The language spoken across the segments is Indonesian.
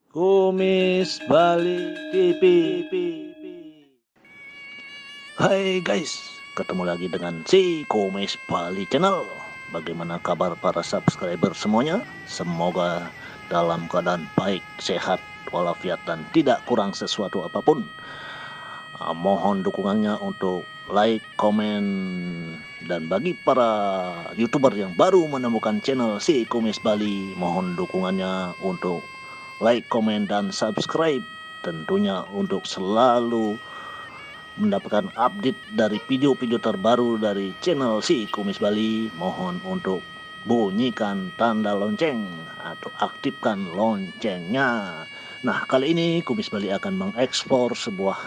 Kumis Bali TV. Hai guys, ketemu lagi dengan si Kumis Bali Channel. Bagaimana kabar para subscriber semuanya? Semoga dalam keadaan baik, sehat, walafiat dan tidak kurang sesuatu apapun. Mohon dukungannya untuk like, komen, dan bagi para YouTuber yang baru menemukan channel si Kumis Bali, mohon dukungannya untuk like, komen, dan subscribe. Tentunya untuk selalu mendapatkan update dari video-video terbaru dari channel si Kumis Bali. Mohon untuk bunyikan tanda lonceng atau aktifkan loncengnya. Nah, kali ini Kumis Bali akan mengeksplor sebuah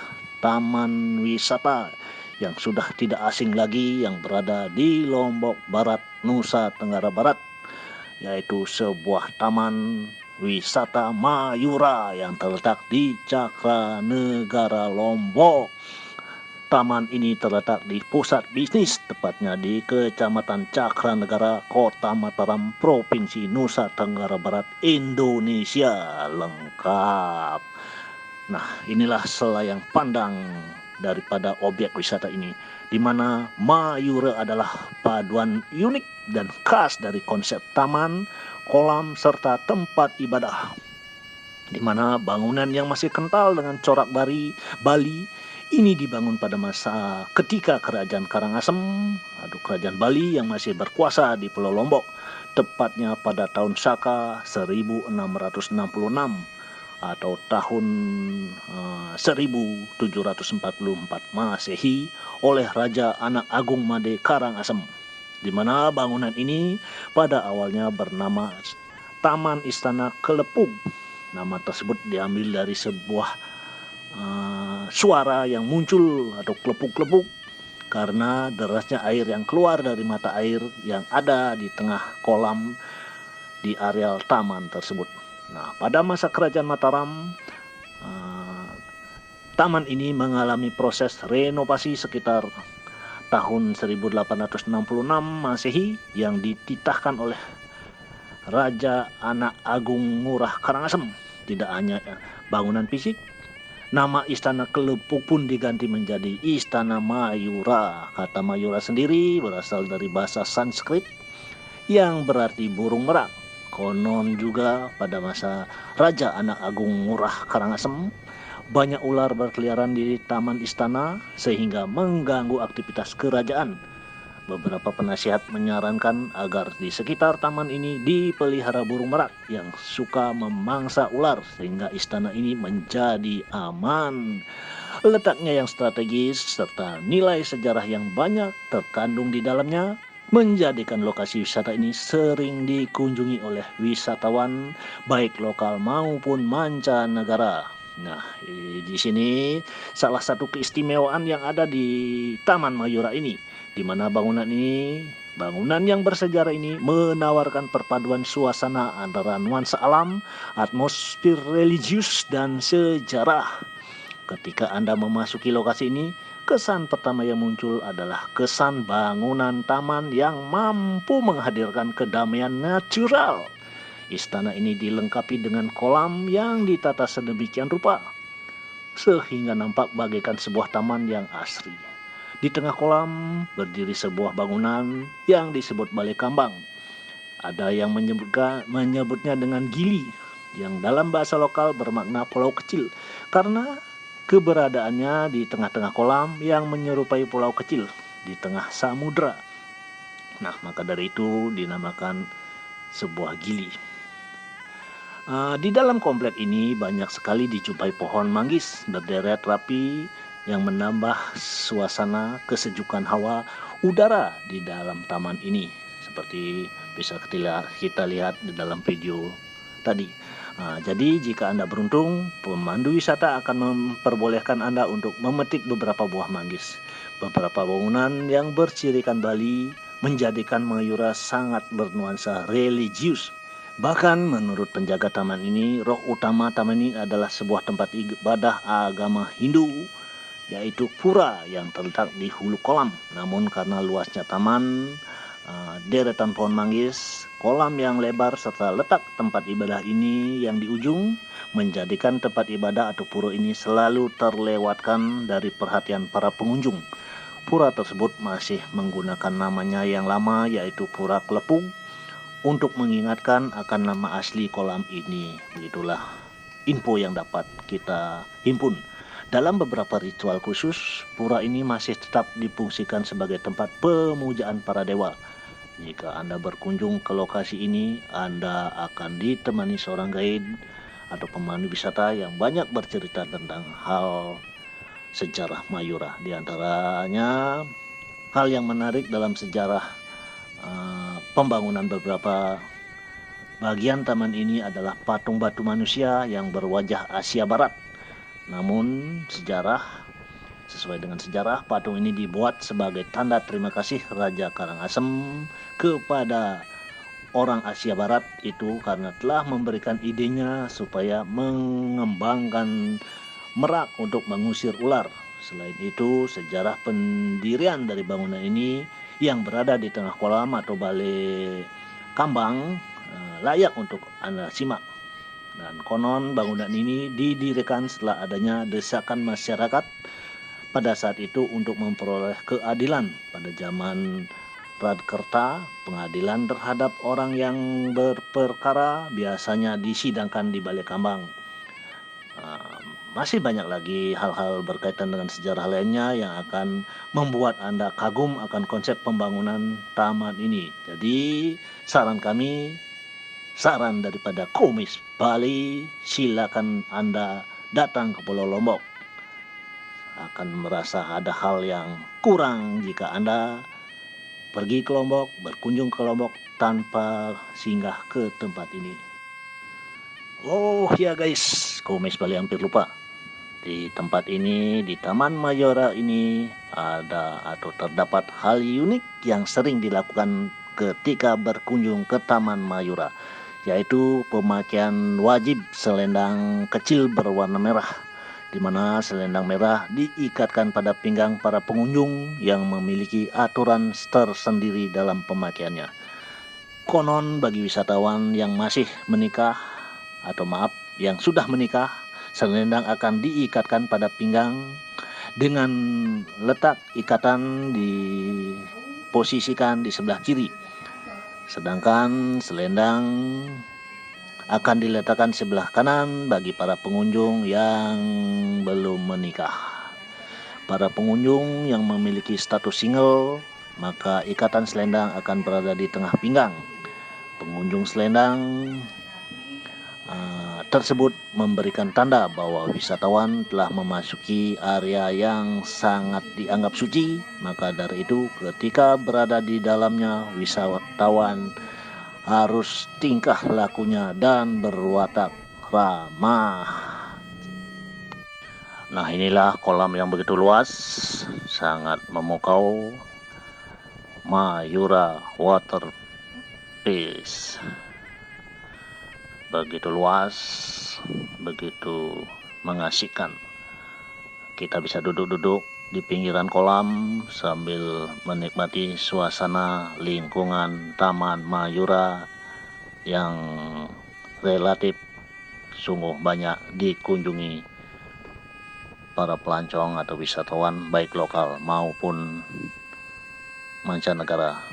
taman wisata yang sudah tidak asing lagi, yang berada di Lombok Barat, Nusa Tenggara Barat, yaitu sebuah taman wisata Mayura yang terletak di Cakranegara, Lombok. Taman ini terletak di pusat bisnis, tepatnya di Kecamatan Cakranegara, Kota Mataram, Provinsi Nusa Tenggara Barat, Indonesia. Lengkap. Nah, inilah selayang pandang daripada objek wisata ini, di mana Mayura adalah paduan unik dan khas dari konsep taman, kolam, serta tempat ibadah, di mana bangunan yang masih kental dengan corak Bali ini dibangun pada masa ketika Kerajaan Karangasem atau Kerajaan Bali yang masih berkuasa di Pulau Lombok, tepatnya pada tahun Saka 1666 atau tahun 1744 Masehi oleh Raja Anak Agung Made Karangasem, di mana bangunan ini pada awalnya bernama Taman Istana Kelepug. Nama tersebut diambil dari sebuah suara yang muncul atau kelepuk-kelepuk karena derasnya air yang keluar dari mata air yang ada di tengah kolam di areal taman tersebut. Nah, pada masa Kerajaan Mataram, taman ini mengalami proses renovasi sekitar tahun 1866 Masehi yang dititahkan oleh Raja Anak Agung Ngurah Karangasem. Tidak hanya bangunan fisik, nama Istana Kelepuk pun diganti menjadi Istana Mayura. Kata Mayura sendiri berasal dari bahasa Sanskrit yang berarti burung merak. Konon juga pada masa Raja Anak Agung Ngurah Karangasem, banyak ular berkeliaran di taman istana sehingga mengganggu aktivitas kerajaan. Beberapa penasihat menyarankan agar di sekitar taman ini dipelihara burung merak yang suka memangsa ular sehingga istana ini menjadi aman. Letaknya yang strategis serta nilai sejarah yang banyak terkandung di dalamnya menjadikan lokasi wisata ini sering dikunjungi oleh wisatawan baik lokal maupun mancanegara. Nah, di sini salah satu keistimewaan yang ada di Taman Mayura ini, di mana bangunan yang bersejarah ini menawarkan perpaduan suasana antara nuansa alam, atmosfer religius, dan sejarah. Ketika Anda memasuki lokasi ini, kesan pertama yang muncul adalah kesan bangunan taman yang mampu menghadirkan kedamaian natural. Istana ini dilengkapi dengan kolam yang ditata sedemikian rupa, sehingga nampak bagaikan sebuah taman yang asri. Di tengah kolam berdiri sebuah bangunan yang disebut Balai Kambang. Ada yang menyebutnya dengan gili, yang dalam bahasa lokal bermakna pulau kecil, karena keberadaannya di tengah-tengah kolam yang menyerupai pulau kecil di tengah samudra. Nah, maka dari itu dinamakan sebuah gili. Di dalam komplek ini banyak sekali dijumpai pohon manggis berderet rapi yang menambah suasana kesejukan hawa udara di dalam taman ini, seperti bisa kita lihat di dalam video tadi. Jadi jika Anda beruntung, pemandu wisata akan memperbolehkan Anda untuk memetik beberapa buah manggis. Beberapa bangunan yang bercirikan Bali menjadikan Mayura sangat bernuansa religius. Bahkan menurut penjaga taman ini, roh utama taman ini adalah sebuah tempat ibadah agama Hindu, yaitu pura yang terletak di hulu kolam. Namun karena luasnya taman, deretan pohon manggis, kolam yang lebar, serta letak tempat ibadah ini yang di ujung, menjadikan tempat ibadah atau pura ini selalu terlewatkan dari perhatian para pengunjung. Pura tersebut masih menggunakan namanya yang lama, yaitu Pura Klepung, untuk mengingatkan akan nama asli kolam ini. Begitulah info yang dapat kita himpun. Dalam beberapa ritual khusus, pura ini masih tetap difungsikan sebagai tempat pemujaan para dewa. Jika Anda berkunjung ke lokasi ini, Anda akan ditemani seorang guide atau pemandu wisata yang banyak bercerita tentang hal sejarah Mayura. Di antaranya, hal yang menarik dalam sejarah pembangunan beberapa bagian taman ini adalah patung batu manusia yang berwajah Asia Barat. Namun sesuai dengan sejarah, patung ini dibuat sebagai tanda terima kasih Raja Karangasem kepada orang Asia Barat itu karena telah memberikan idenya supaya mengembangkan merak untuk mengusir ular. Selain itu, sejarah pendirian dari bangunan ini yang berada di tengah kolam atau balai kambang layak untuk Anda simak. Dan konon bangunan ini didirikan setelah adanya desakan masyarakat pada saat itu untuk memperoleh keadilan. Pada zaman Radkerta, pengadilan terhadap orang yang berperkara biasanya disidangkan di balai kambang. Masih banyak lagi hal-hal berkaitan dengan sejarah lainnya yang akan membuat Anda kagum akan konsep pembangunan taman ini. Jadi saran daripada Komis Bali, silakan Anda datang ke Pulau Lombok. Akan merasa ada hal yang kurang jika Anda pergi ke Lombok, berkunjung ke Lombok tanpa singgah ke tempat ini. Oh ya guys, Komis Bali hampir lupa. Di tempat ini, di Taman Mayura ini ada atau terdapat hal unik yang sering dilakukan ketika berkunjung ke Taman Mayura, yaitu pemakaian wajib selendang kecil berwarna merah, di mana selendang merah diikatkan pada pinggang para pengunjung yang memiliki aturan tersendiri dalam pemakaiannya. Konon bagi wisatawan yang masih menikah yang sudah menikah, selendang akan diikatkan pada pinggang dengan letak ikatan diposisikan di sebelah kiri. Sedangkan selendang akan diletakkan sebelah kanan bagi para pengunjung yang belum menikah. Para pengunjung yang memiliki status single, maka ikatan selendang akan berada di tengah pinggang. Pengunjung selendang tersebut memberikan tanda bahwa wisatawan telah memasuki area yang sangat dianggap suci. Maka dari itu, ketika berada di dalamnya, wisatawan harus tingkah lakunya dan berwatak ramah. Nah, inilah kolam yang begitu luas, sangat memukau, Mayura Water Peace. Begitu luas, begitu mengasihkan. Kita bisa duduk-duduk di pinggiran kolam sambil menikmati suasana lingkungan Taman Mayura yang relatif sungguh banyak dikunjungi para pelancong atau wisatawan baik lokal maupun mancanegara.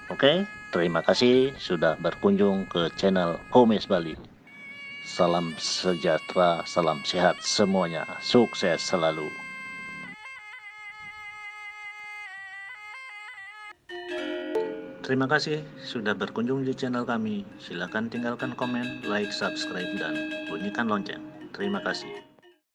Oke, terima kasih sudah berkunjung ke channel Komis Bali. Salam sejahtera, salam sehat semuanya. Sukses selalu. Terima kasih sudah berkunjung di channel kami. Silakan tinggalkan komen, like, subscribe, dan bunyikan lonceng. Terima kasih.